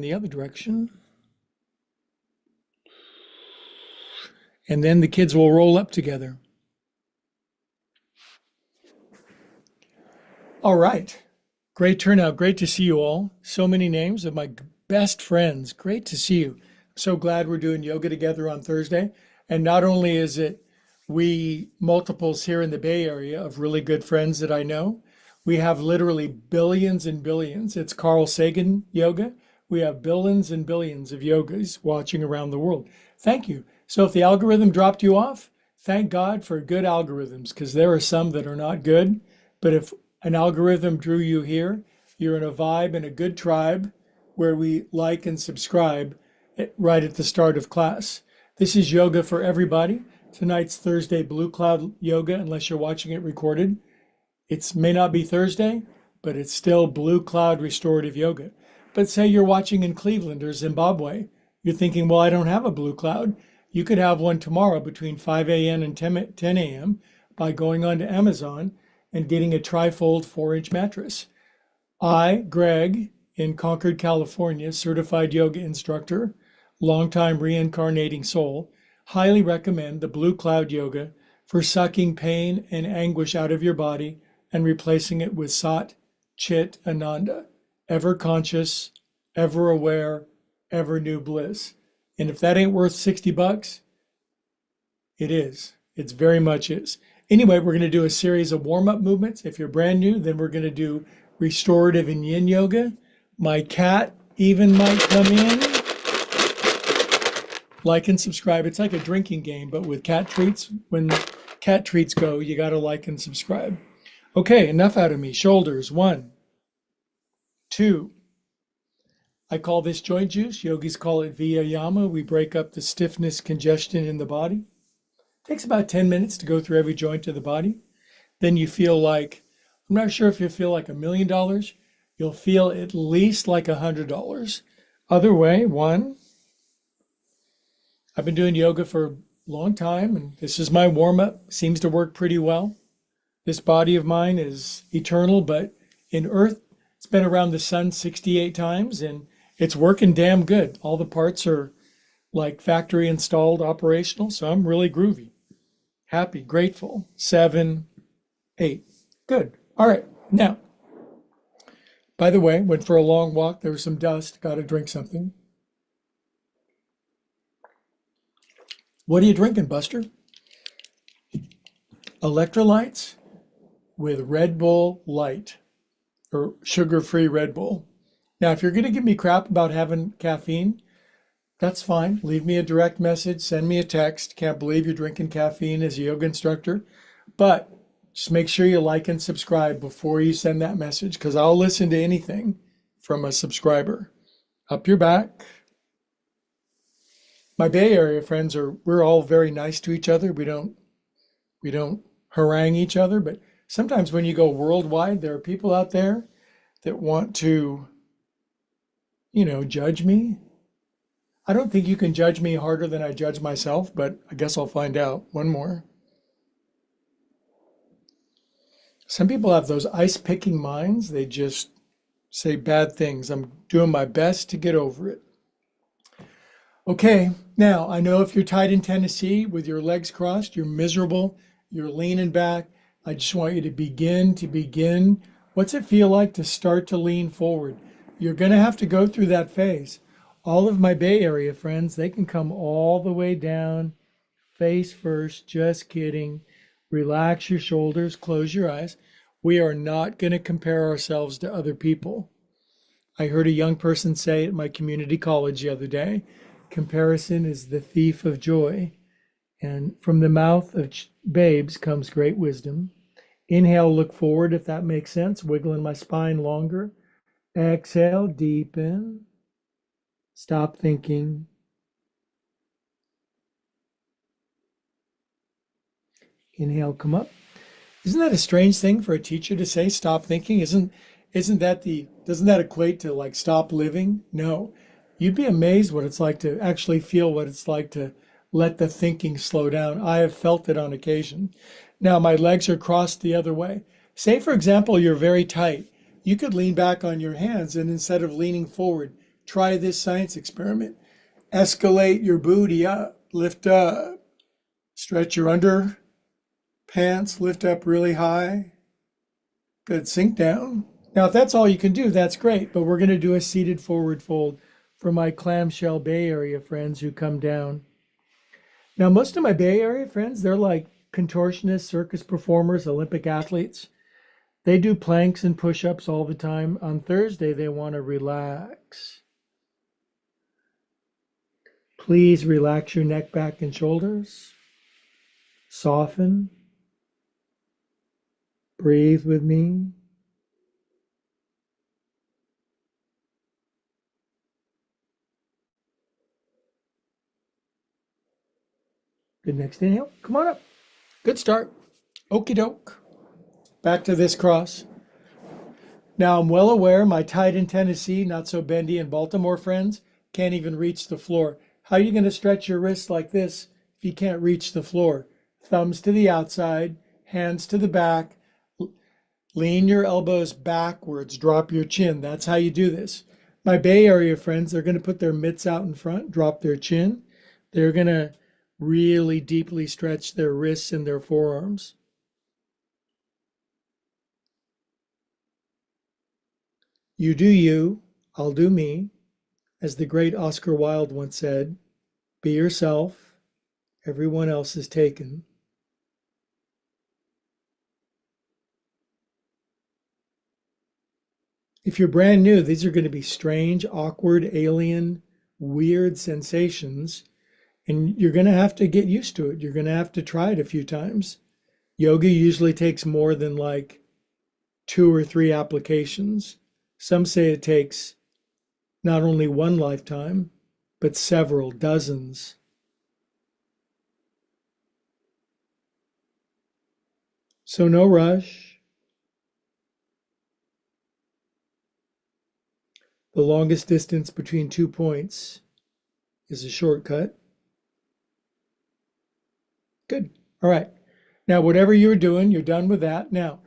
in the other direction. And then the kids will roll up together. All right. Great turnout. Great to see you all. So many names of my best friends. Great to see you. I'm so glad we're doing yoga together on Thursday. And not only is it we multiples here in the Bay Area of really good friends that I know, we have literally billions and billions. It's Carl Sagan yoga. We have billions and billions of yogas watching around the world. Thank you. So if the algorithm dropped you off, thank God for good algorithms, because there are some that are not good. But if an algorithm drew you here, you're in a vibe and a good tribe where we like and subscribe right at the start of class. This is yoga for everybody. Tonight's Thursday Blue Cloud Yoga, unless you're watching it recorded. It may not be Thursday, but it's still Blue Cloud Restorative Yoga. But say you're watching in Cleveland or Zimbabwe, you're thinking, well, I don't have a blue cloud. You could have one tomorrow between 5 a.m. and 10 a.m. by going onto Amazon and getting a trifold 4-inch mattress. I, Greg, in Concord, California, certified yoga instructor, longtime reincarnating soul, highly recommend the Blue Cloud Yoga for sucking pain and anguish out of your body and replacing it with Sat Chit Ananda, ever conscious, ever aware, ever new bliss. And if that ain't worth $60, it is. It's very much is. Anyway, we're going to do a series of warm-up movements. If you're brand new, then we're going to do restorative and yin yoga. My cat even might come in. Like and subscribe. It's like a drinking game, but with cat treats. When cat treats go, you got to like and subscribe. Okay, enough out of me. Shoulders, 1, 2. I call this joint juice. Yogis call it Viyayama. We break up the stiffness, congestion in the body. Takes about 10 minutes to go through every joint of the body. Then you feel like, I'm not sure if you feel like $1 million. You'll feel at least like $100. Other way, 1. I've been doing yoga for a long time, and this is my warm-up. Seems to work pretty well. This body of mine is eternal, but in Earth, it's been around the sun 68 times, and it's working damn good. All the parts are like factory installed, operational, so I'm really groovy. Happy, grateful. 7, 8. Good. All right. Now, by the way, went for a long walk. There was some dust. Got to drink something. What are you drinking, Buster? Electrolytes with Red Bull Light, or sugar-free Red Bull. Now, if you're going to give me crap about having caffeine, that's fine. Leave me a direct message, send me a text. Can't believe you're drinking caffeine as a yoga instructor. But just make sure you like and subscribe before you send that message, because I'll listen to anything from a subscriber. Up your back. My Bay Area friends we're all very nice to each other. We don't harangue each other, but sometimes when you go worldwide, there are people out there that want to, judge me. I don't think you can judge me harder than I judge myself, but I guess I'll find out. One more. Some people have those ice-picking minds. They just say bad things. I'm doing my best to get over it. Okay, now I know if you're tight in Tennessee with your legs crossed, you're miserable, you're leaning back. I just want you to begin. What's it feel like to start to lean forward? You're going to have to go through that phase. All of my Bay Area friends, they can come all the way down, face first, just kidding. Relax your shoulders, close your eyes. We are not going to compare ourselves to other people. I heard a young person say at my community college the other day, comparison is the thief of joy. And from the mouth of babes comes great wisdom. Inhale, look forward, if that makes sense, wiggling my spine longer. Exhale, deepen. Stop thinking. Inhale, come up. Isn't that a strange thing for a teacher to say, stop thinking? Doesn't that equate to like stop living? No. You'd be amazed what it's like to actually feel what it's like to let the thinking slow down. I have felt it on occasion. Now my legs are crossed the other way. Say, for example, you're very tight. You could lean back on your hands and instead of leaning forward, Try this science experiment. Escalate your booty up, lift up, stretch your underpants, lift up really high. Good, sink down. Now, if that's all you can do, that's great, but we're going to do a seated forward fold for my clamshell Bay Area friends who come down. Now, most of my Bay Area friends, they're like contortionists, circus performers, Olympic athletes. They do planks and push-ups all the time. On Thursday, they want to relax. Please relax your neck, back, and shoulders. Soften. Breathe with me. Good, next inhale. Come on up. Good start. Okie doke. Back to this cross. Now I'm well aware my tight in Tennessee, not so bendy in Baltimore friends can't even reach the floor. How are you going to stretch your wrists like this if you can't reach the floor? Thumbs to the outside, hands to the back. Lean your elbows backwards, drop your chin. That's how you do this. My Bay Area friends, they're going to put their mitts out in front, drop their chin. They're going to really deeply stretch their wrists and their forearms. You do you, I'll do me. As the great Oscar Wilde once said, be yourself, everyone else is taken. If you're brand new, these are going to be strange, awkward, alien, weird sensations, and you're going to have to get used to it. You're going to have to try it a few times. Yoga usually takes more than like 2 or 3 applications. Some say it takes not only one lifetime, but several, dozens. So no rush. The longest distance between 2 points is a shortcut. Good. All right. Now, whatever you're doing, you're done with that. Now,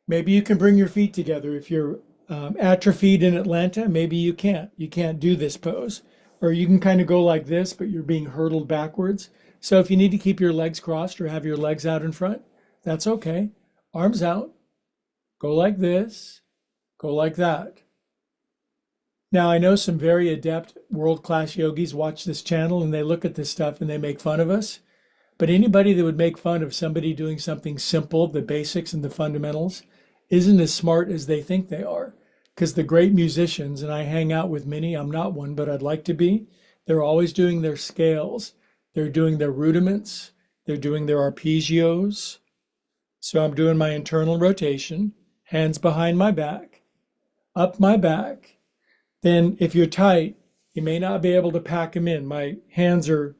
maybe you can bring your feet together. If you're atrophied in Atlanta, maybe you can't. You can't do this pose. Or you can kind of go like this, but you're being hurtled backwards. So if you need to keep your legs crossed or have your legs out in front, that's okay. Arms out. Go like this. Go like that. Now, I know some very adept world-class yogis watch this channel and they look at this stuff and they make fun of us. But anybody that would make fun of somebody doing something simple, the basics and the fundamentals, isn't as smart as they think they are. Because the great musicians, and I hang out with many, I'm not one, but I'd like to be, they're always doing their scales. They're doing their rudiments. They're doing their arpeggios. So I'm doing my internal rotation, hands behind my back, up my back. Then if you're tight, you may not be able to pack them in. My hands are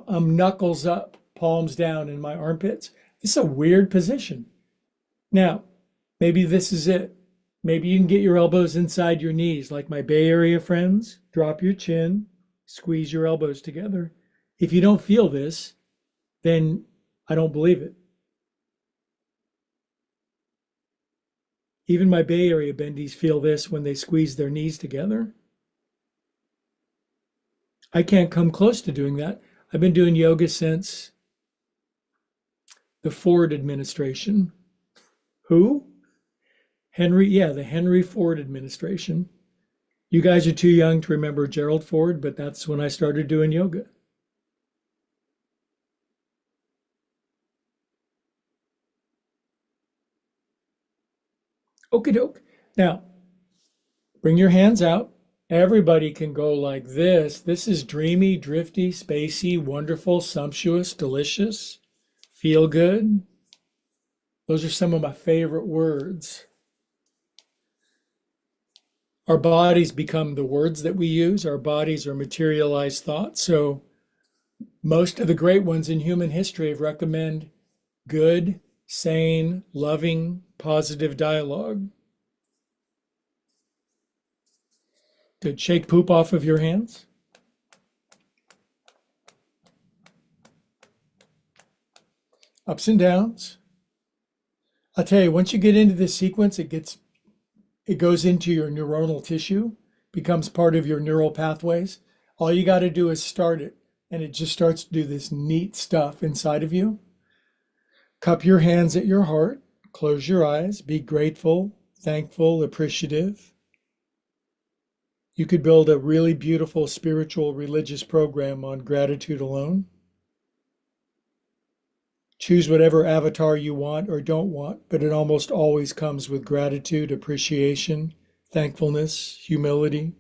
knuckles up, palms down in my armpits. This is a weird position. Now, maybe this is it. Maybe you can get your elbows inside your knees like my Bay Area friends. Drop your chin, squeeze your elbows together. If you don't feel this, then I don't believe it. Even my Bay Area bendies feel this when they squeeze their knees together. I can't come close to doing that. I've been doing yoga since the Ford administration. Who? The Henry Ford administration. You guys are too young to remember Gerald Ford, but that's when I started doing yoga. Okie doke. Now, bring your hands out. Everybody can go like this. This is dreamy, drifty, spacey, wonderful, sumptuous, delicious, feel good. Those are some of my favorite words. Our bodies become the words that we use. Our bodies are materialized thoughts. So most of the great ones in human history have recommended good, sane, loving, positive dialogue. Good. Shake poop off of your hands. Ups and downs. I'll tell you, once you get into this sequence, it goes into your neuronal tissue. becomes part of your neural pathways. All you got to do is start it, and it just starts to do this neat stuff inside of you. Cup your hands at your heart, close your eyes, be grateful, thankful, appreciative. You could build a really beautiful spiritual religious program on gratitude alone. Choose whatever avatar you want or don't want, but it almost always comes with gratitude, appreciation, thankfulness, humility.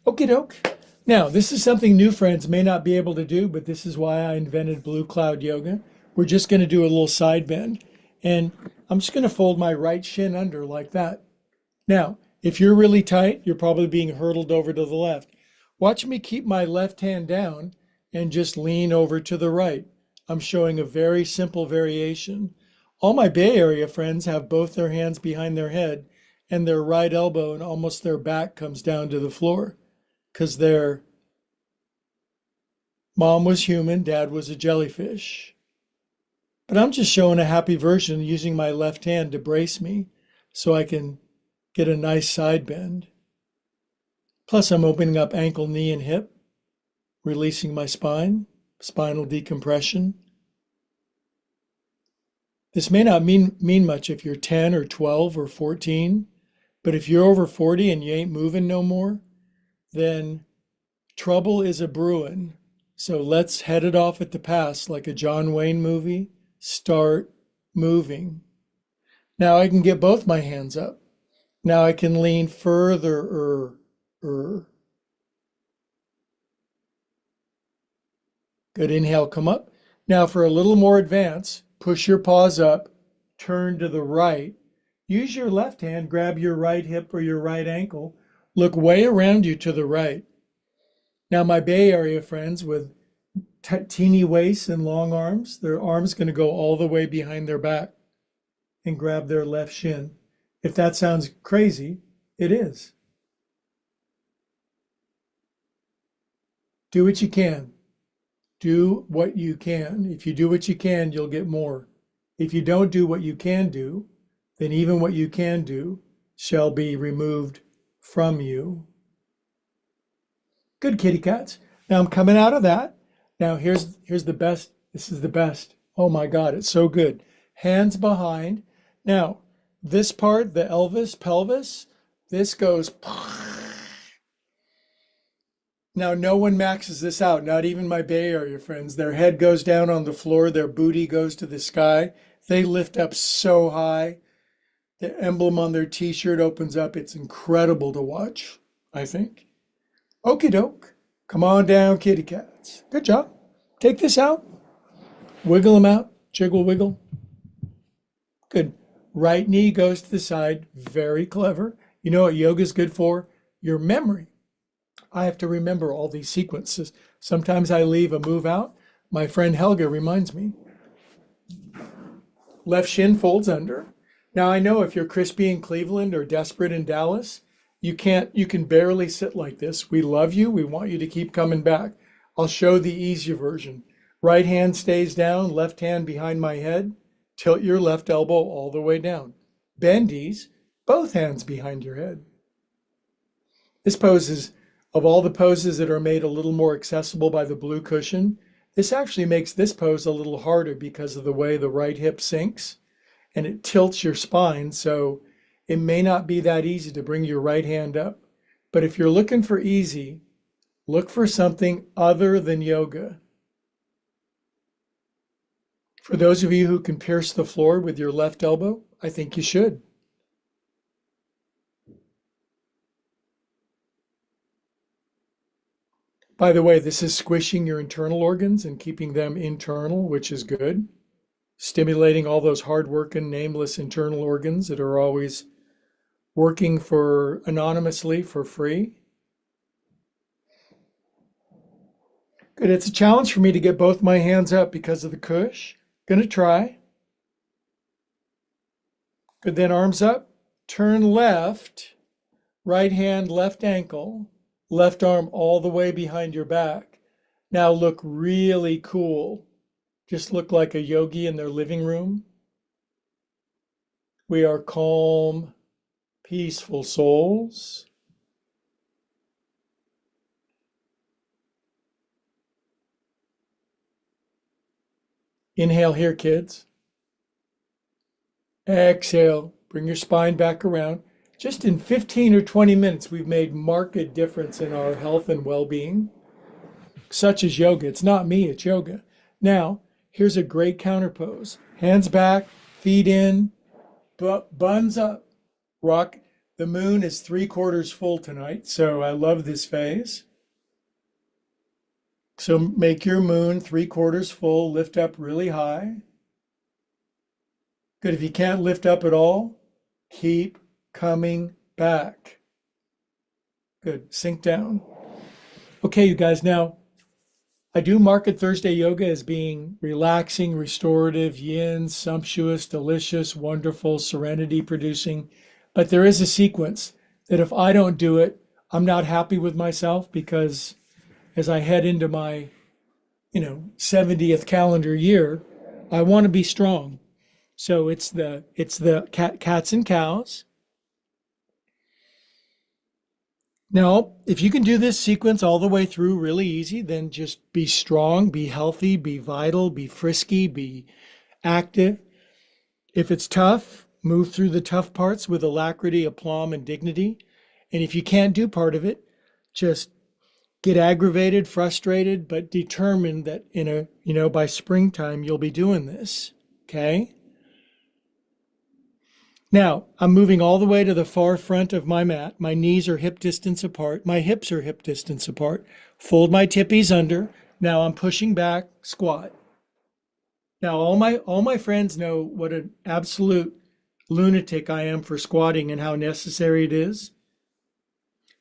Okie doke. Now, this is something new friends may not be able to do, but this is why I invented Blue Cloud Yoga. We're just going to do a little side bend. And I'm just going to fold my right shin under like that. Now, if you're really tight, you're probably being hurtled over to the left. Watch me keep my left hand down and just lean over to the right. I'm showing a very simple variation. All my Bay Area friends have both their hands behind their head and their right elbow and almost their back comes down to the floor because their mom was human, dad was a jellyfish. But I'm just showing a happy version using my left hand to brace me so I can get a nice side bend. Plus, I'm opening up ankle, knee, and hip, releasing my spine, spinal decompression. This may not mean much if you're 10 or 12 or 14, but if you're over 40 and you ain't moving no more, then trouble is a brewing. So let's head it off at the pass like a John Wayne movie. Start moving. Now I can get both my hands up. Now I can lean further. Good, inhale, come up. Now for a little more advance, push your paws up, turn to the right. Use your left hand, grab your right hip or your right ankle. Look way around you to the right. Now my Bay Area friends with teeny waists and long arms, their arms going to go all the way behind their back and grab their left shin. If that sounds crazy, it is. Do what you can. Do what you can. If you do what you can, you'll get more. If you don't do what you can do, then even what you can do shall be removed from you. Good, kitty cats. Now I'm coming out of that. Now here's the best. This is the best. Oh my God, it's so good. Hands behind. Now, this part, the Elvis pelvis, this goes. Now, no one maxes this out, not even my Bay Area friends. Their head goes down on the floor, their booty goes to the sky. They lift up so high. The emblem on their t-shirt opens up. It's incredible to watch, I think. Okie doke. Come on down, kitty cats. Good job. Take this out. Wiggle them out. Jiggle, wiggle. Good. Right knee goes to the side. Very clever. You know what yoga is good for? Your memory. I have to remember all these sequences. Sometimes I leave a move out. My friend Helga reminds me. Left shin folds under. Now I know if you're crispy in Cleveland or desperate in Dallas, you can barely sit like this. We love you. We want you to keep coming back. I'll show the easier version. Right hand stays down, left hand behind my head. Tilt your left elbow all the way down. Bendies, both hands behind your head. This pose is, of all the poses that are made a little more accessible by the blue cushion, this actually makes this pose a little harder because of the way the right hip sinks and it tilts your spine. So it may not be that easy to bring your right hand up. But if you're looking for easy, look for something other than yoga. For those of you who can pierce the floor with your left elbow, I think you should. By the way, this is squishing your internal organs and keeping them internal, which is good. Stimulating all those hard-working, nameless internal organs that are always working for anonymously for free. Good. It's a challenge for me to get both my hands up because of the cush. Gonna try. Good. Then arms up. Turn left. Right hand, left ankle. Left arm all the way behind your back. Now look really cool. just look like a yogi in their living room. We are calm, peaceful souls. Inhale here, kids. Exhale. Bring your spine back around. Just in 15 or 20 minutes, we've made marked difference in our health and well-being, such as yoga. It's not me, it's yoga. Now, here's a great counter pose. Hands back, feet in, buns up. Rock. The moon is 3/4 full tonight, so I love this phase. So make your moon 3/4 full, lift up really high. Good. If you can't lift up at all, keep coming back. Good. Sink down. Okay, you guys, now I do market Thursday yoga as being relaxing, restorative, yin, sumptuous, delicious, wonderful, serenity producing. But there is a sequence that if I don't do it, I'm not happy with myself, because as I head into my, 70th calendar year, I want to be strong. So it's the cats and cows. Now, if you can do this sequence all the way through really easy, then just be strong, be healthy, be vital, be frisky, be active. If it's tough, move through the tough parts with alacrity, aplomb, and dignity. And if you can't do part of it, just get aggravated, frustrated, but determined that by springtime, you'll be doing this. Okay? Now, I'm moving all the way to the far front of my mat. My knees are hip distance apart. My hips are hip distance apart. Fold my tippies under. Now I'm pushing back, squat. Now, all my friends know what an absolute lunatic I am for squatting and how necessary it is.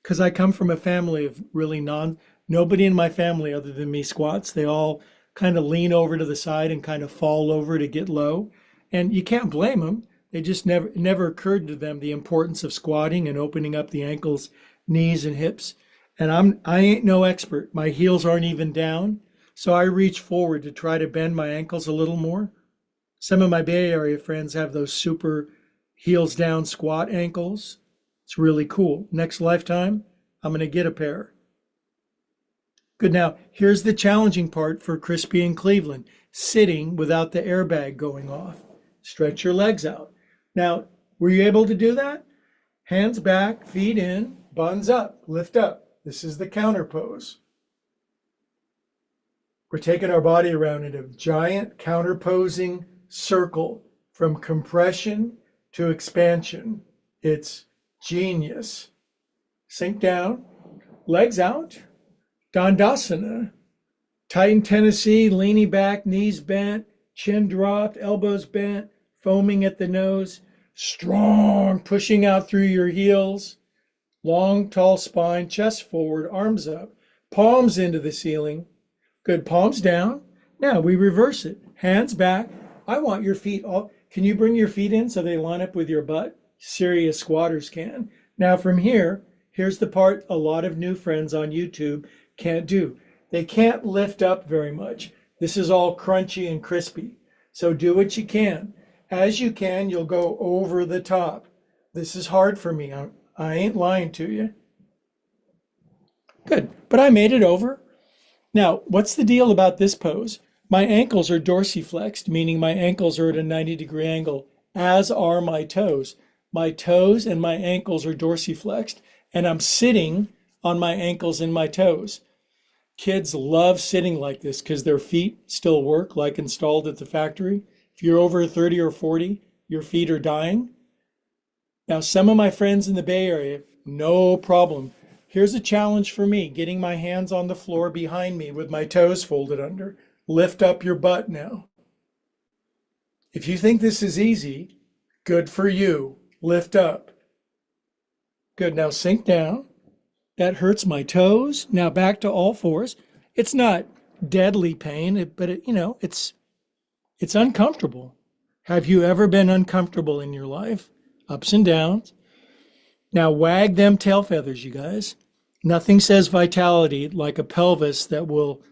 Because I come from a family of really nobody in my family other than me squats. They all kind of lean over to the side and kind of fall over to get low. And you can't blame them. It just never occurred to them the importance of squatting and opening up the ankles, knees, and hips. And I ain't no expert. My heels aren't even down. So I reach forward to try to bend my ankles a little more. Some of my Bay Area friends have those super heels down squat ankles. It's really cool. Next lifetime, I'm going to get a pair. Good. Now, here's the challenging part for Crispy and Cleveland. Sitting without the airbag going off. Stretch your legs out. Now, were you able to do that? Hands back, feet in, buns up, lift up. This is the counter pose. We're taking our body around in a giant counterposing circle from compression to expansion. It's genius. Sink down, legs out, Dandasana. Tighten Tennessee, leaning back, knees bent, chin dropped, elbows bent, foaming at the nose. Strong, pushing out through your heels. Long, tall spine, chest forward, arms up, palms into the ceiling. Good, palms down. Now we reverse it. Hands back. I want your feet all. Can you bring your feet in so they line up with your butt? Serious squatters can. Now from here, here's the part a lot of new friends on YouTube can't do. They can't lift up very much. This is all crunchy and crispy. So do what you can. As you can, you'll go over the top. This is hard for me. I ain't lying to you. Good, but I made it over. Now, what's the deal about this pose? My ankles are dorsiflexed, meaning my ankles are at a 90-degree angle, as are my toes. My toes and my ankles are dorsiflexed, and I'm sitting on my ankles and my toes. Kids love sitting like this because their feet still work like installed at the factory. If you're over 30 or 40, your feet are dying. Now, some of my friends in the Bay Area, no problem. Here's a challenge for me, getting my hands on the floor behind me with my toes folded under. Lift up your butt now. If you think this is easy, good for you. Lift up. Good, now sink down. That hurts my toes. Now back to all fours. It's not deadly pain, but it's uncomfortable. Have you ever been uncomfortable in your life? Ups and downs. Now wag them tail feathers, you guys. Nothing says vitality like a pelvis that will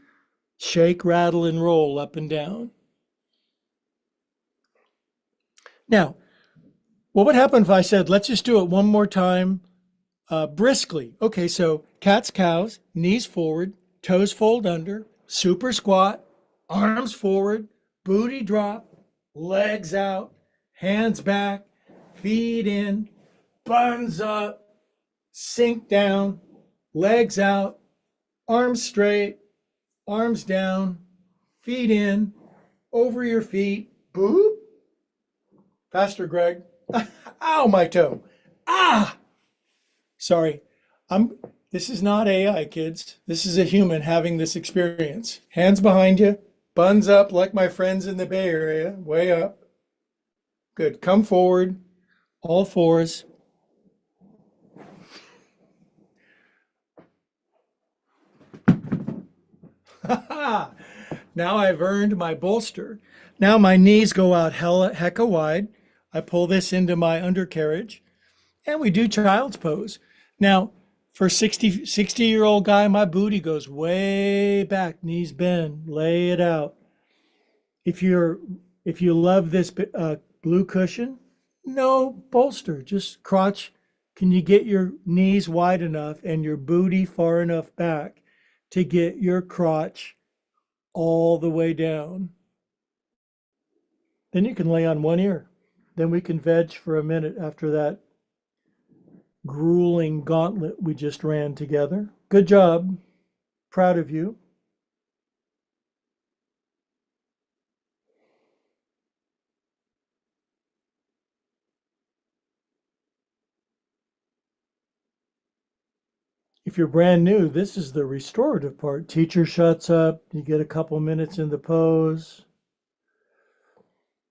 shake, rattle, and roll up and down. Now, what would happen if I said, let's just do it one more time briskly? Okay, so cat's cows, knees forward, toes fold under, super squat, arms forward, booty drop, legs out, hands back, feet in, buns up, sink down, legs out, arms straight, arms down, feet in, over your feet, boop. Faster, Greg. Ow, my toe. Ah! Sorry. I'm this is not AI, kids. This is a human having this experience. Hands behind you, buns up like my friends in the Bay Area, way up. Good. Come forward, all fours. Now I've earned my bolster. Now my knees go out hecka wide. I pull this into my undercarriage and we do child's pose. Now, for 60-year-old guy, my booty goes way back, knees bend, lay it out. If you love this blue cushion, no bolster, just crotch. Can you get your knees wide enough and your booty far enough back to get your crotch all the way down? Then you can lay on one ear. Then we can veg for a minute after that grueling gauntlet we just ran together. Good job. Proud of you. If you're brand new, this is the restorative part. Teacher shuts up, you get a couple minutes in the pose.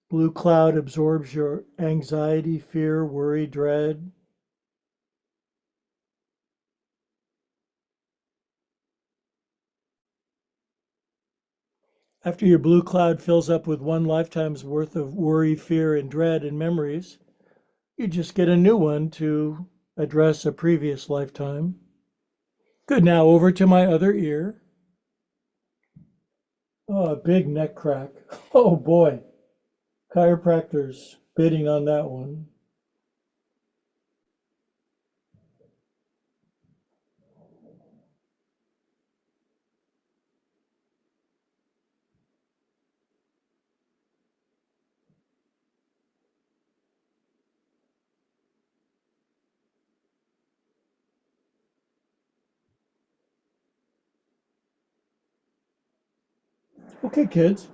Blue cloud absorbs your anxiety, fear, worry, dread. After your blue cloud fills up with one lifetime's worth of worry, fear, and dread and memories, you just get a new one to address a previous lifetime. Good, now over to my other ear. Oh, a big neck crack. Oh boy. Chiropractors bidding on that one. Okay, kids.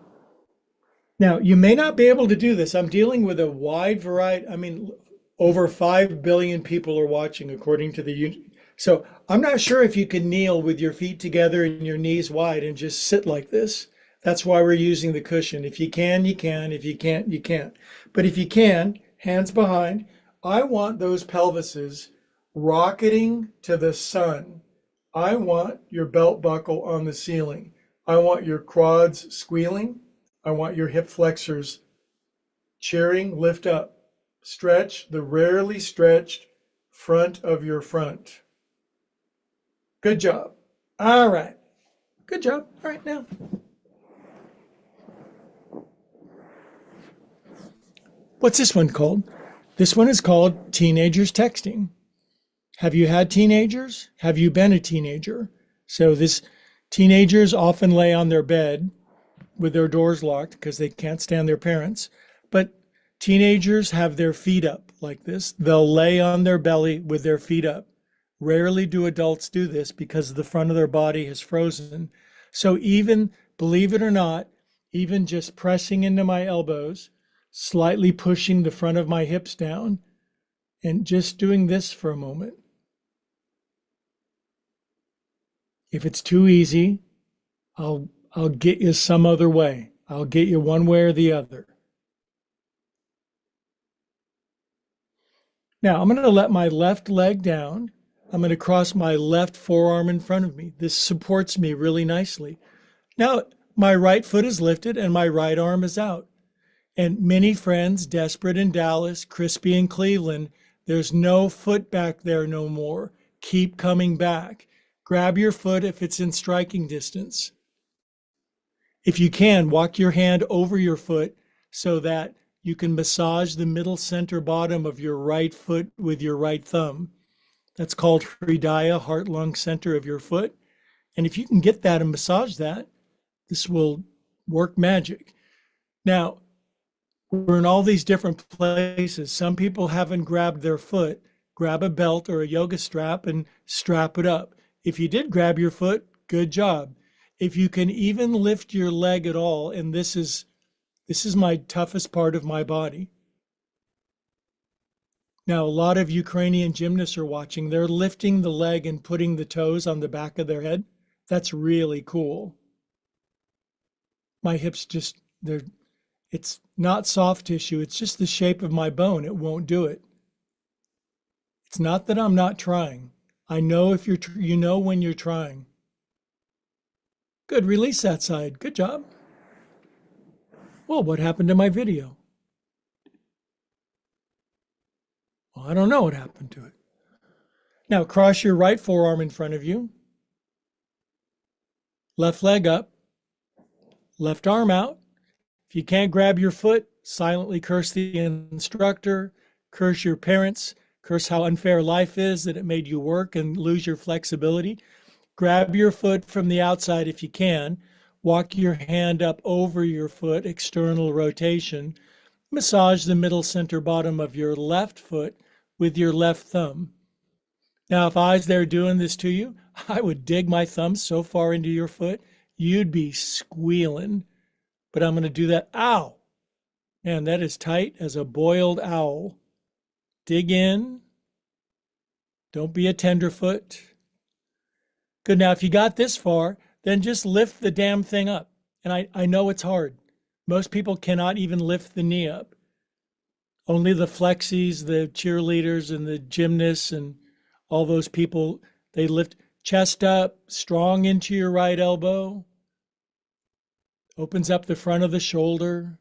Now, you may not be able to do this. I'm dealing with a wide variety. I mean, over 5 billion people are watching according to so I'm not sure if you can kneel with your feet together and your knees wide and just sit like this. That's why we're using the cushion. If you can, you can. If you can't, you can't. But if you can, hands behind. I want those pelvises rocketing to the sun. I want your belt buckle on the ceiling. I want your quads squealing. I want your hip flexors cheering, lift up. Stretch the rarely stretched front of your front. Good job. All right. Good job. All right, now. What's this one called? This one is called Teenagers Texting. Have you had teenagers? Have you been a teenager? So teenagers often lay on their bed with their doors locked because they can't stand their parents. But teenagers have their feet up like this. They'll lay on their belly with their feet up. Rarely do adults do this because the front of their body is frozen. So even, believe it or not, even just pressing into my elbows, slightly pushing the front of my hips down, and just doing this for a moment. If it's too easy, I'll get you some other way. I'll get you one way or the other. Now I'm going to let my left leg down. I'm going to cross my left forearm in front of me. This supports me really nicely. Now my right foot is lifted and my right arm is out. And many friends, desperate in Dallas, crispy in Cleveland, there's no foot back there no more. Keep coming back. Grab your foot if it's in striking distance. If you can, walk your hand over your foot so that you can massage the middle center bottom of your right foot with your right thumb. That's called Hridaya, heart lung center of your foot. And if you can get that and massage that, this will work magic. Now, we're in all these different places. Some people haven't grabbed their foot. Grab a belt or a yoga strap and strap it up. If you did grab your foot, good job. If you can even lift your leg at all, and this is my toughest part of my body. Now, a lot of Ukrainian gymnasts are watching. They're lifting the leg and putting the toes on the back of their head. That's really cool. My hips it's not soft tissue. It's just the shape of my bone. It won't do it. It's not that I'm not trying. I know if you know when you're trying. Good, release that side. Good job. Well, what happened to my video? Well, I don't know what happened to it. Now cross your right forearm in front of you. Left leg up. Left arm out. If you can't grab your foot, silently curse the instructor, curse your parents, curse how unfair life is that it made you work and lose your flexibility. Grab your foot from the outside if you can. Walk your hand up over your foot, external rotation. Massage the middle center bottom of your left foot with your left thumb. Now, if I was there doing this to you, I would dig my thumb so far into your foot, you'd be squealing. But I'm going to do that. Ow! Man, that is tight as a boiled owl. Dig in. Don't be a tenderfoot. Good. Now, if you got this far, then just lift the damn thing up. And I know it's hard. Most people cannot even lift the knee up. Only the flexies, the cheerleaders, and the gymnasts, and all those people, they lift chest up, strong into your right elbow. Opens up the front of the shoulder.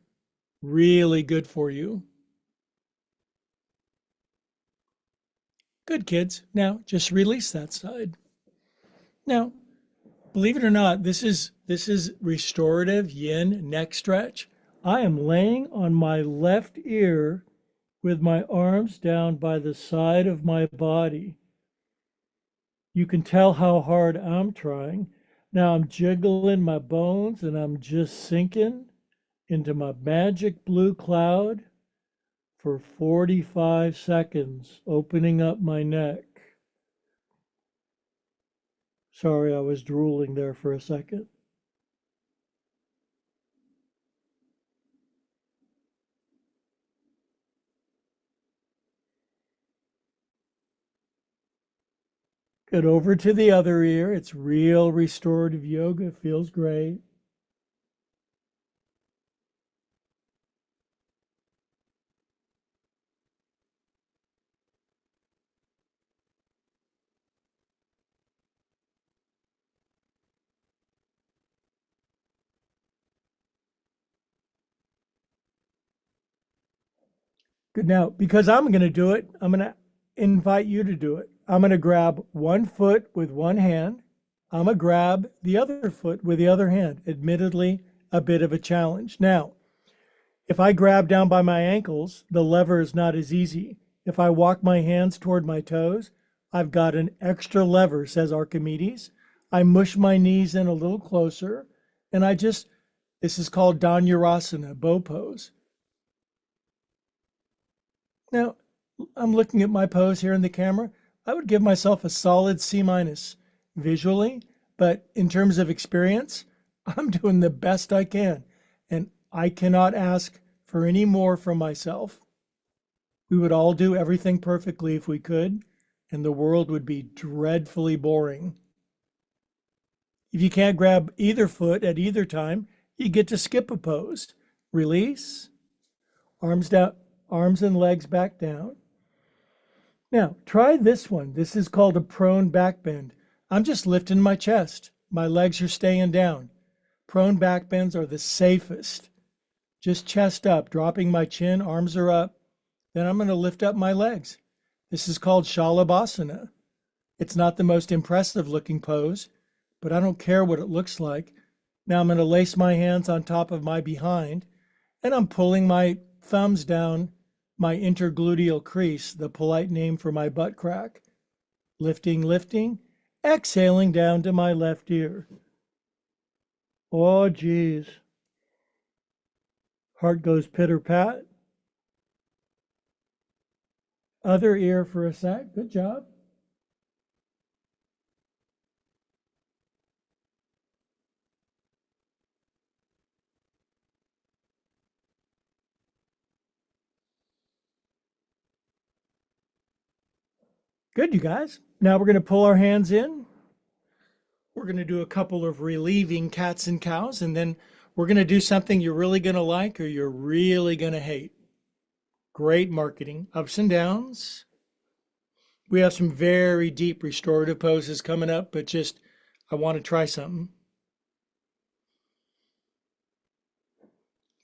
Really good for you. Good, kids. Now just release that side. Now, believe it or not, this is restorative yin neck stretch. I am laying on my left ear with my arms down by the side of my body. You can tell how hard I'm trying. Now I'm jiggling my bones and I'm just sinking into my magic blue cloud for 45 seconds, opening up my neck. Sorry, I was drooling there for a second. Get over to the other ear. It's real restorative yoga. It feels great. Good. Now, because I'm going to do it, I'm going to invite you to do it. I'm going to grab one foot with one hand. I'm going to grab the other foot with the other hand. Admittedly, a bit of a challenge. Now, if I grab down by my ankles, the lever is not as easy. If I walk my hands toward my toes, I've got an extra lever, says Archimedes. I mush my knees in a little closer, and this is called Dhanurasana, bow pose. Now, I'm looking at my pose here in the camera. I would give myself a solid C- visually, but in terms of experience, I'm doing the best I can, and I cannot ask for any more from myself. We would all do everything perfectly if we could, and the world would be dreadfully boring. If you can't grab either foot at either time, you get to skip a pose. Release, arms down, arms and legs back down. Now, try this one. This is called a prone back bend. I'm just lifting my chest. My legs are staying down. Prone back bends are the safest. Just chest up, dropping my chin, arms are up. Then I'm going to lift up my legs. This is called Shalabhasana. It's not the most impressive looking pose, but I don't care what it looks like. Now I'm going to lace my hands on top of my behind, and I'm pulling my thumbs down my intergluteal crease, the polite name for my butt crack. Lifting, lifting, exhaling down to my left ear. Oh, geez. Heart goes pitter pat. Other ear for a sec. Good job. Good, you guys. Now we're going to pull our hands in. We're going to do a couple of relieving cats and cows, and then we're going to do something you're really going to like or you're really going to hate. Great marketing, ups and downs. We have some very deep restorative poses coming up, but just I want to try something.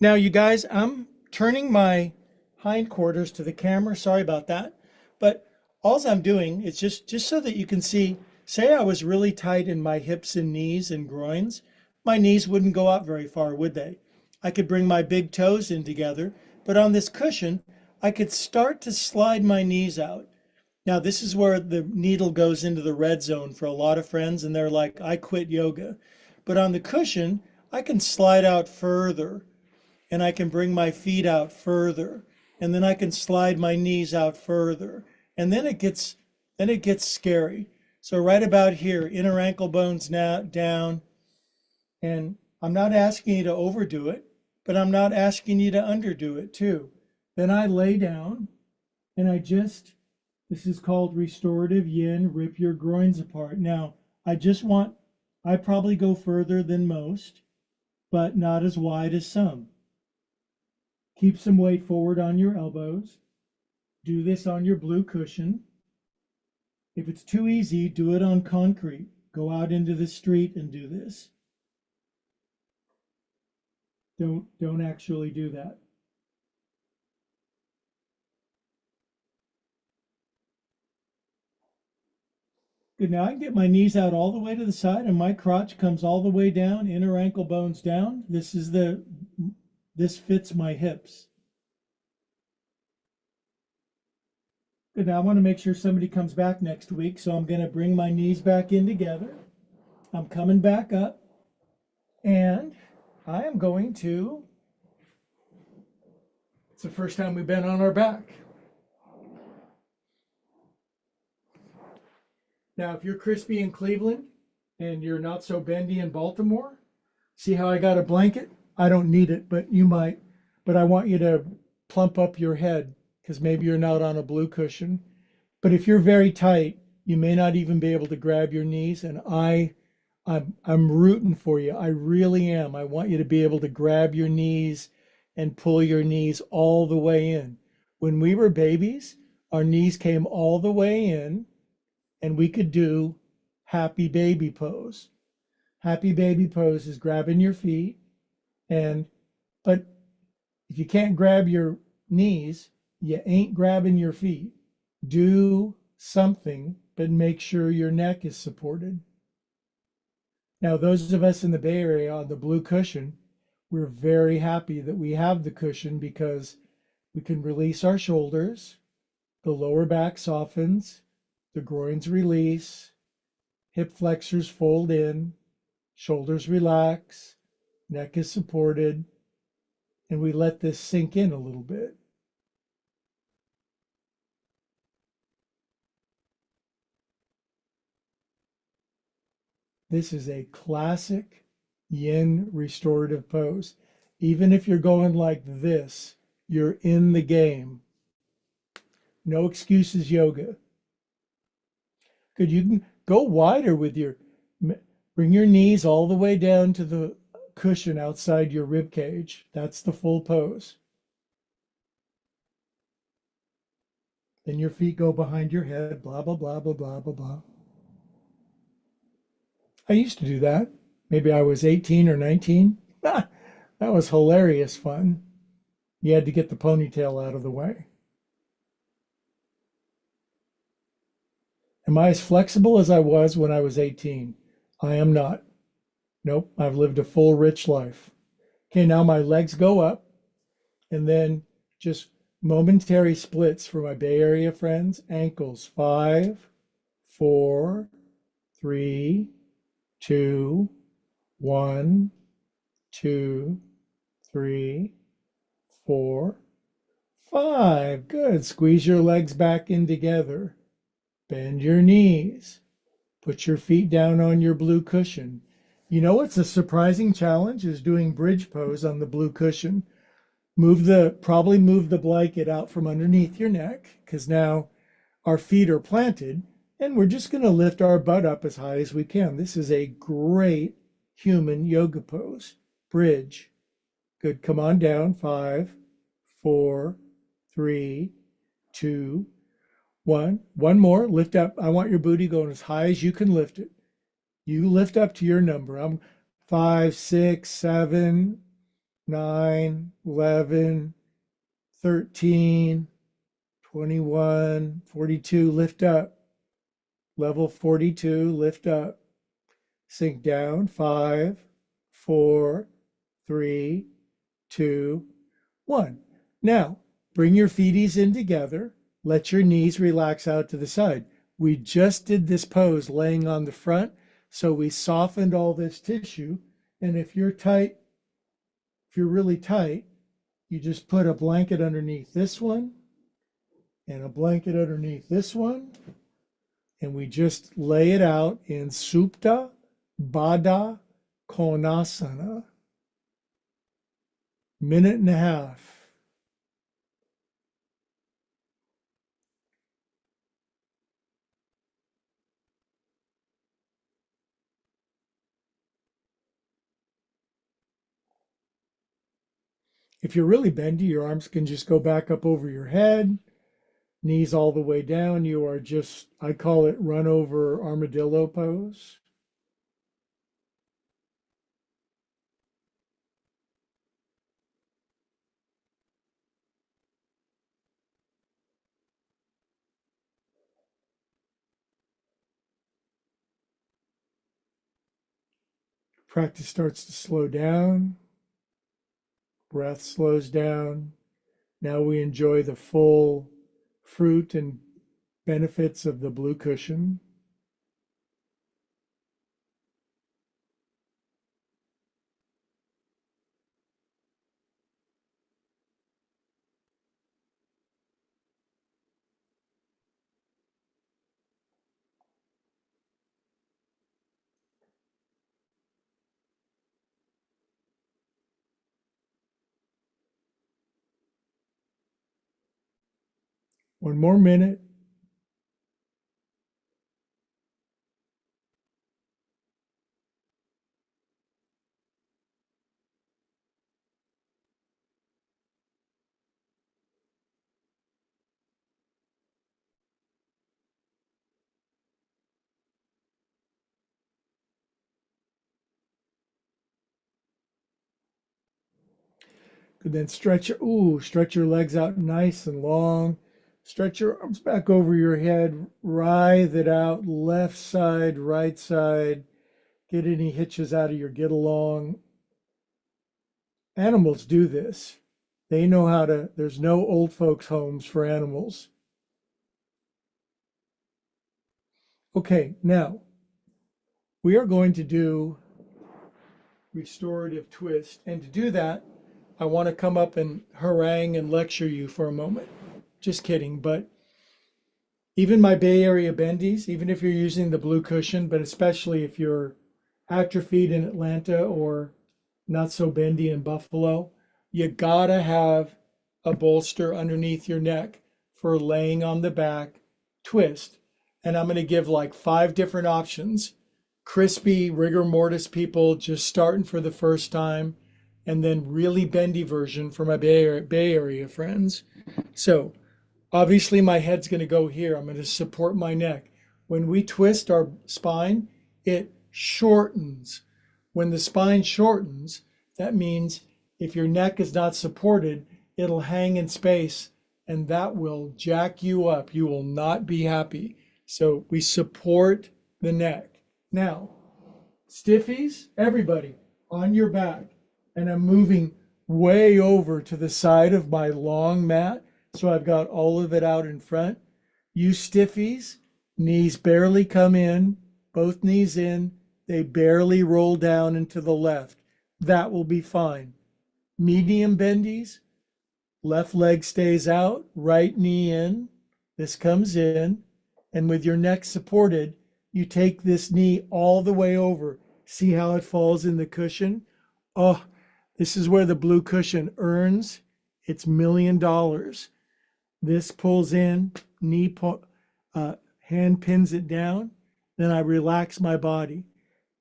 Now, you guys, I'm turning my hindquarters to the camera. Sorry about that. But all I'm doing is just so that you can see, say I was really tight in my hips and knees and groins, my knees wouldn't go out very far, would they? I could bring my big toes in together, but on this cushion, I could start to slide my knees out. Now, this is where the needle goes into the red zone for a lot of friends, and they're like, I quit yoga. But on the cushion, I can slide out further, and I can bring my feet out further, and then I can slide my knees out further, and then it gets scary. So right about here, inner ankle bones now down, and I'm not asking you to overdo it, but I'm not asking you to underdo it too. Then I lay down, and this is called restorative yin, rip your groins apart. Now, I probably go further than most, but not as wide as some. Keep some weight forward on your elbows. Do this on your blue cushion. If it's too easy, do it on concrete. Go out into the street and do this. Don't actually do that. Good, now I can get my knees out all the way to the side and my crotch comes all the way down, inner ankle bones down. This fits my hips. Good, now I want to make sure somebody comes back next week, so I'm going to bring my knees back in together. I'm coming back up, and I am going to, it's the first time we've been on our back. Now, if you're crispy in Cleveland and you're not so bendy in Baltimore, see how I got a blanket? I don't need it, but you might. But I want you to plump up your head because maybe you're not on a blue cushion. But if you're very tight, you may not even be able to grab your knees. And I'm rooting for you. I really am. I want you to be able to grab your knees and pull your knees all the way in. When we were babies, our knees came all the way in and we could do happy baby pose. Happy baby pose is grabbing your feet but if you can't grab your knees, you ain't grabbing your feet. Do something, but make sure your neck is supported. Now, those of us in the Bay Area on the blue cushion, we're very happy that we have the cushion because we can release our shoulders, the lower back softens, the groins release, hip flexors fold in, shoulders relax, neck is supported, and we let this sink in a little bit. This is a classic yin restorative pose. Even if you're going like this, you're in the game. No excuses yoga. Good, you can go wider with bring your knees all the way down to the cushion outside your rib cage. That's the full pose. Then your feet go behind your head, blah, blah, blah, blah, blah, blah, blah. I used to do that. Maybe I was 18 or 19. That was hilarious fun. You had to get the ponytail out of the way. Am I as flexible as I was when I was 18? I am not. Nope, I've lived a full, rich life. Okay, now my legs go up, and then Just momentary splits for my Bay Area friends. Ankles, 5, 4, 3, 2, 1, 2, 3, 4, 5. Good. Squeeze your legs back in together. Bend your knees. Put your feet down on your blue cushion. You know what's a surprising challenge is doing bridge pose on the blue cushion. Probably move the blanket out from underneath your neck, because now our feet are planted and we're just going to lift our butt up as high as we can. This is a great human yoga pose. Bridge. Good. Come on down. 5, 4, 3, 2, 1. One more. Lift up. I want your booty going as high as you can lift it. You lift up to your number. I'm 5, 6, 7, 9, 11, 13, 21, 42. Lift up. Level 42. Lift up. Sink down. 5, 4, 3, 2, 1. Now, bring your feeties in together. Let your knees relax out to the side. We just did this pose laying on the front, so we softened all this tissue. And if you're tight, if you're really tight, you just put a blanket underneath this one and a blanket underneath this one. And we just lay it out in Supta Baddha Konasana. Minute and a half. If you're really bendy, your arms can just go back up over your head, knees all the way down. You are just, I call it run over armadillo pose. Practice starts to slow down. Breath slows down. Now we enjoy the full fruit and benefits of the blue cushion. One more minute. And then stretch your legs out nice and long. Stretch your arms back over your head. Writhe it out, left side, right side. Get any hitches out of your get along. Animals do this. They know how to, there's no old folks' homes for animals. Okay, now we are going to do restorative twist. And to do that, I want to come up and harangue and lecture you for a moment. Just kidding, but even my Bay Area bendies, even if you're using the blue cushion, but especially if you're atrophied in Atlanta or not so bendy in Buffalo, you gotta have a bolster underneath your neck for laying on the back twist. And I'm going to give like 5 different options. Crispy rigor mortis people just starting for the first time, and then really bendy version for my Bay Area friends. So obviously my head's going to go here. I'm going to support my neck. When we twist our spine, it shortens. When the spine shortens, that means if your neck is not supported, it'll hang in space and that will jack you up. You will not be happy. So we support the neck. Now, stiffies, everybody on your back. And I'm moving way over to the side of my long mat. So I've got all of it out in front. You stiffies, knees barely come in, both knees in, they barely roll down into the left. That will be fine. Medium bendies, left leg stays out, right knee in. This comes in. And with your neck supported, you take this knee all the way over. See how it falls in the cushion? Oh, this is where the blue cushion earns its $1,000,000. This pulls in, hand pins it down. Then I relax my body.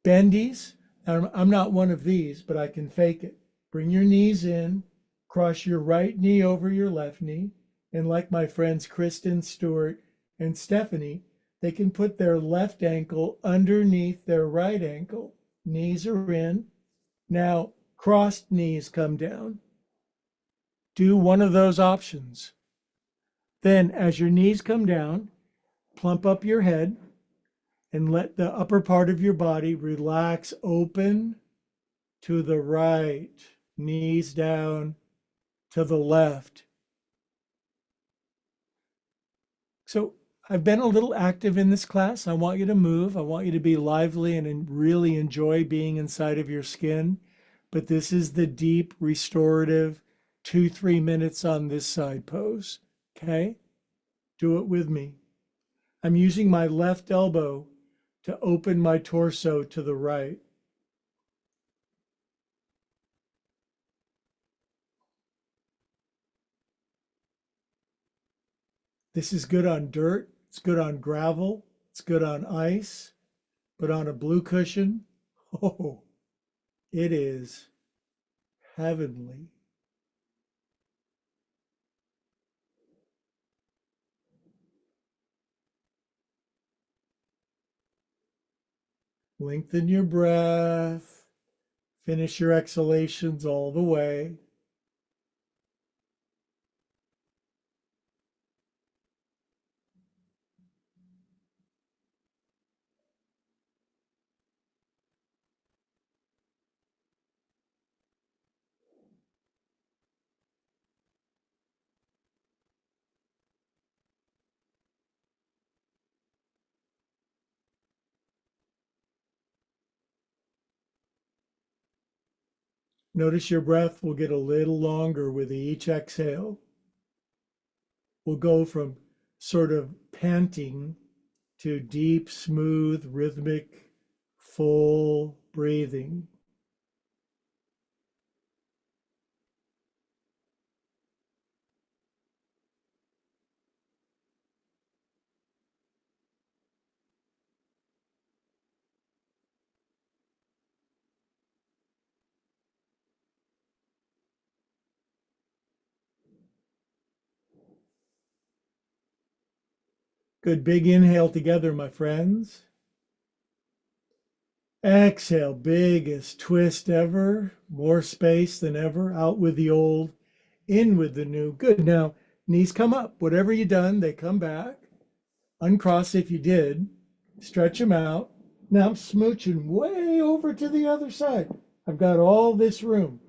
Bendies, I'm not one of these, but I can fake it. Bring your knees in, cross your right knee over your left knee. And like my friends Kristen, Stewart, and Stephanie, they can put their left ankle underneath their right ankle. Knees are in. Now, crossed knees come down. Do one of those options. Then, as your knees come down, plump up your head and let the upper part of your body relax open to the right, knees down to the left. So I've been a little active in this class. I want you to move. I want you to be lively and really enjoy being inside of your skin. But this is the deep restorative 2-3 minutes on this side pose. Okay? Do it with me. I'm using my left elbow to open my torso to the right. This is good on dirt. It's good on gravel. It's good on ice. But on a blue cushion, oh, it is heavenly. Lengthen your breath. Finish your exhalations all the way. Notice your breath will get a little longer with each exhale. We'll go from sort of panting to deep, smooth, rhythmic, full breathing. Good big inhale together, my friends. Exhale, biggest twist ever, more space than ever. Out with the old, in with the new. Good. Now, knees come up. Whatever you done, they come back. Uncross if you did. Stretch them out. Now I'm smooching way over to the other side. I've got all this room.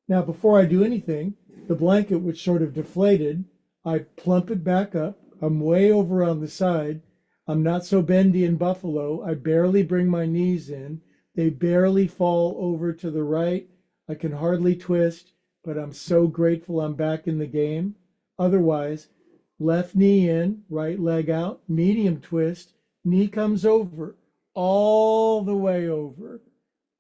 Now, before I do anything, the blanket, which sort of deflated, I plump it back up. I'm way over on the side. I'm not so bendy in buffalo. I barely bring my knees in. They barely fall over to the right. I can hardly twist, but I'm so grateful I'm back in the game. Otherwise, left knee in, right leg out, medium twist, knee comes over, all the way over.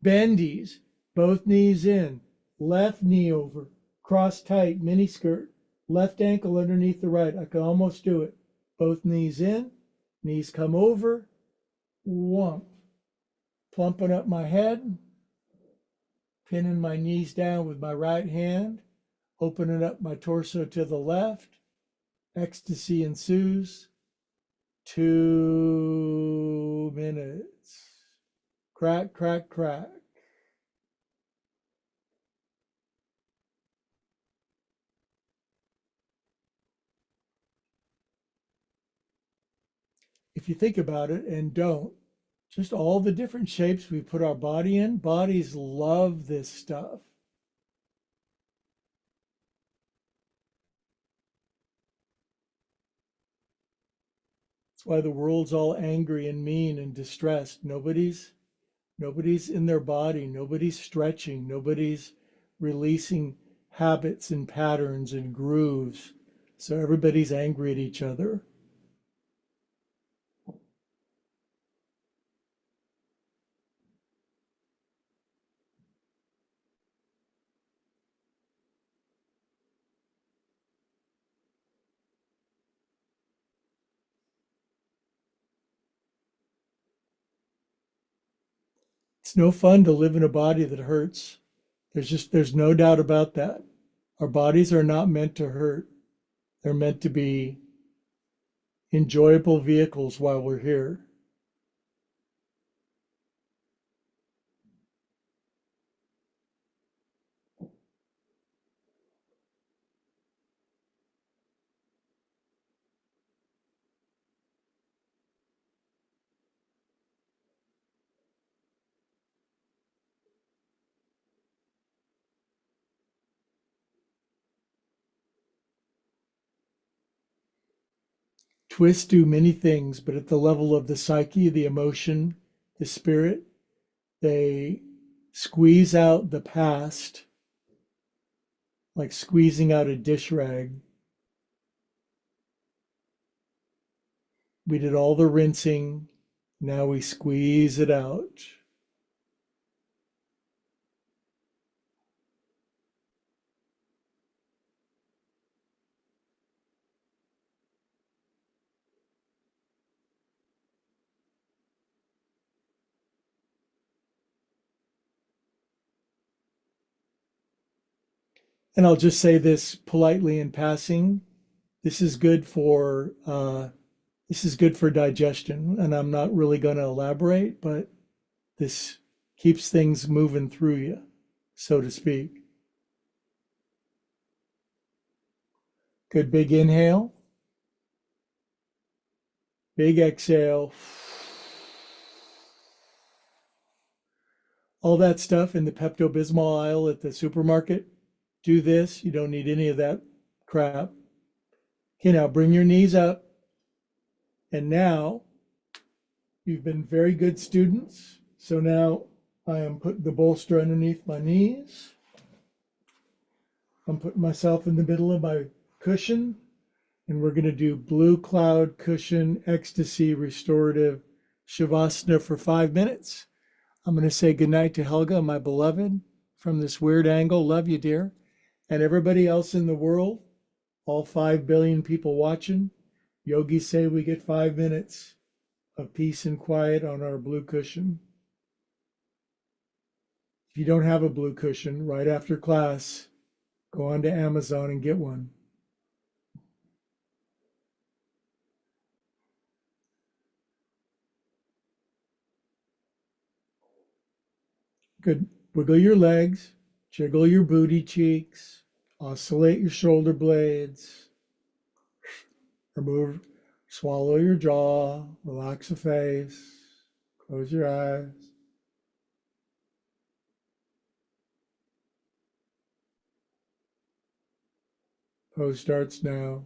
Bendies, both knees in, left knee over, cross tight, mini skirt, left ankle underneath the right. I can almost do it. Both knees in, knees come over, whomp. Plumping up my head, pinning my knees down with my right hand, opening up my torso to the left. Ecstasy ensues. 2 minutes. Crack, crack, crack. If you think about it and don't, just all the different shapes we put our body in, bodies love this stuff. That's why the world's all angry and mean and distressed. Nobody's in their body, nobody's stretching, nobody's releasing habits and patterns and grooves. So everybody's angry at each other. It's no fun to live in a body that hurts. There's no doubt about that. Our bodies are not meant to hurt. They're meant to be enjoyable vehicles while we're here. Twists do many things, but at the level of the psyche, the emotion, the spirit, they squeeze out the past like squeezing out a dish rag. We did all the rinsing. Now we squeeze it out. And I'll just say this politely in passing. This is good for digestion, and I'm not really going to elaborate, but this keeps things moving through you, so to speak. Good big inhale, big exhale. All that stuff in the Pepto Bismol aisle at the supermarket. Do this. You don't need any of that crap. Okay, now bring your knees up. And now you've been very good students. So now I am putting the bolster underneath my knees. I'm putting myself in the middle of my cushion. And we're going to do blue cloud cushion ecstasy restorative shavasana for 5 minutes. I'm going to say goodnight to Helga, my beloved, from this weird angle. Love you, dear. And everybody else in the world, all 5 billion people watching, yogis say we get 5 minutes of peace and quiet on our blue cushion. If you don't have a blue cushion, right after class, go on to Amazon and get one. Good. Wiggle your legs, jiggle your booty cheeks, oscillate your shoulder blades, remove, swallow your jaw, relax the face, close your eyes. Pose starts now.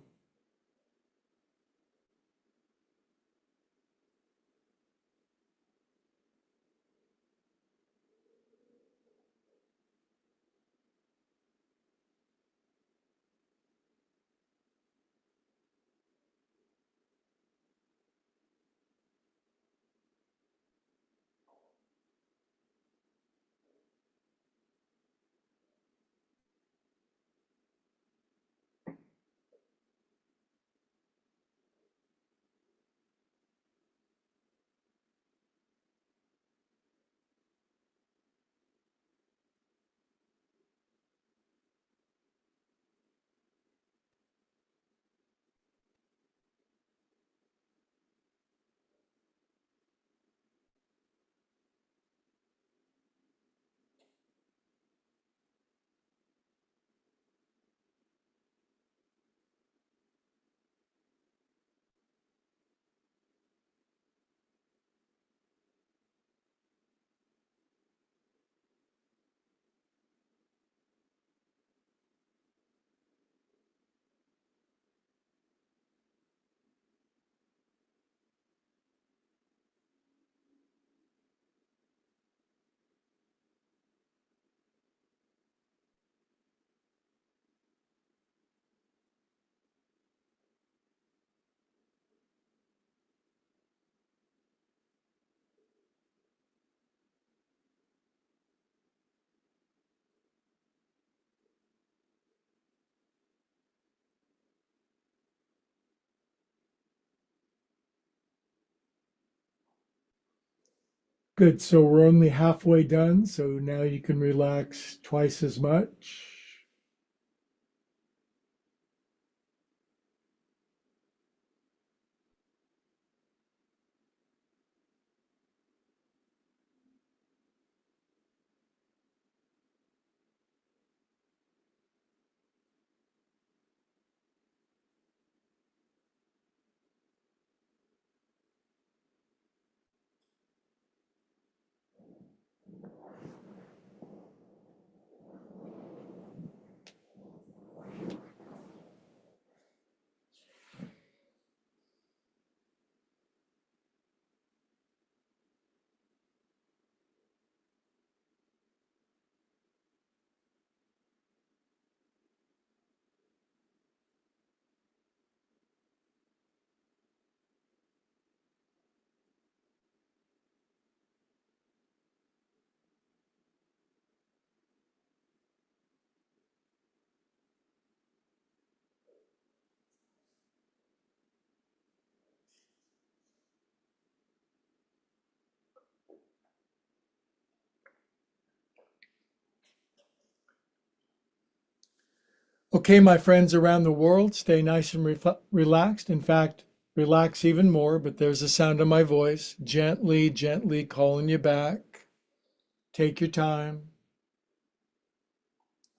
Good. So we're only halfway done. So now you can relax twice as much. Okay, my friends around the world, stay nice and relaxed. In fact, relax even more, but there's the sound of my voice, gently, gently calling you back. Take your time.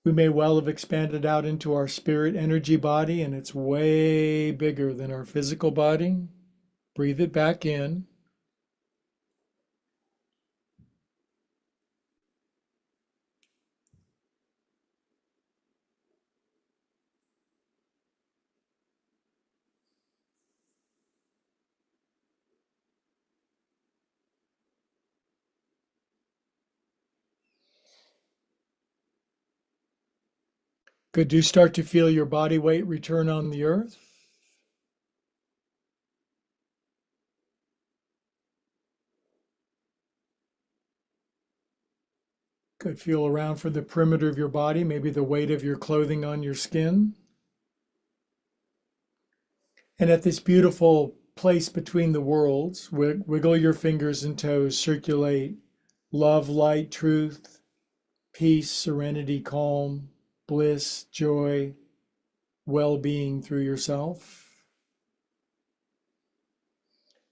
We may well have expanded out into our spirit energy body, and it's way bigger than our physical body. Breathe it back in. Good. Do you start to feel your body weight return on the earth? Good. Feel around for the perimeter of your body, maybe the weight of your clothing on your skin. And at this beautiful place between the worlds, wiggle your fingers and toes, circulate love, light, truth, peace, serenity, calm, bliss, joy, well-being through yourself.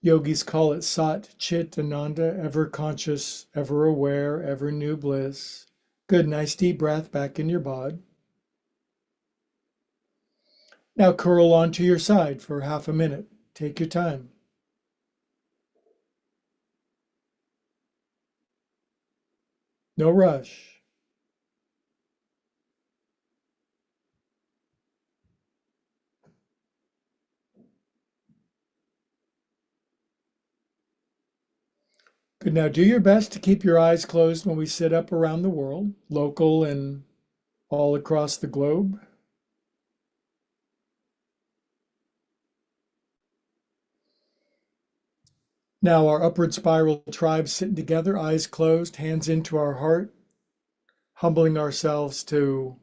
Yogis call it Sat Chit Ananda, ever conscious, ever aware, ever new bliss. Good, nice deep breath back in your bod. Now curl onto your side for half a minute. Take your time. No rush. Good. Now do your best to keep your eyes closed when we sit up around the world, local and all across the globe. Now our upward spiral tribe sitting together, eyes closed, hands into our heart, humbling ourselves to,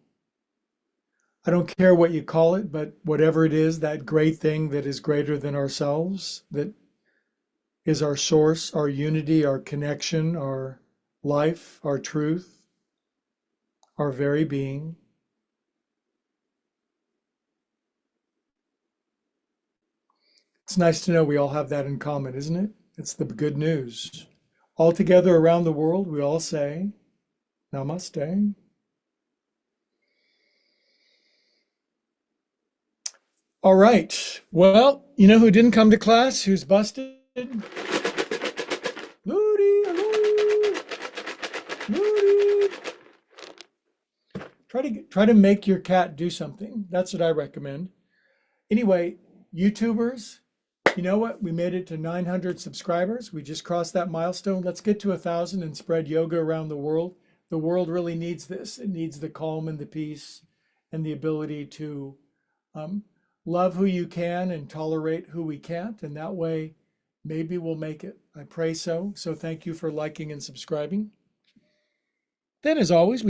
I don't care what you call it, but whatever it is, that great thing that is greater than ourselves, that is our source, our unity, our connection, our life, our truth, our very being. It's nice to know we all have that in common, isn't it? It's the good news. All together around the world, we all say, Namaste. All right. Well, you know who didn't come to class? Who's busted? Moody, hello. Moody. Try to make your cat do something. That's what I recommend. Anyway, YouTubers, you know what? We made it to 900 subscribers. We just crossed that milestone. Let's get to 1,000 and spread yoga around the world. The world really needs this. It needs the calm and the peace and the ability to love who you can and tolerate who we can't. And that way, maybe we'll make it. I pray so. So thank you for liking and subscribing. Then, as always,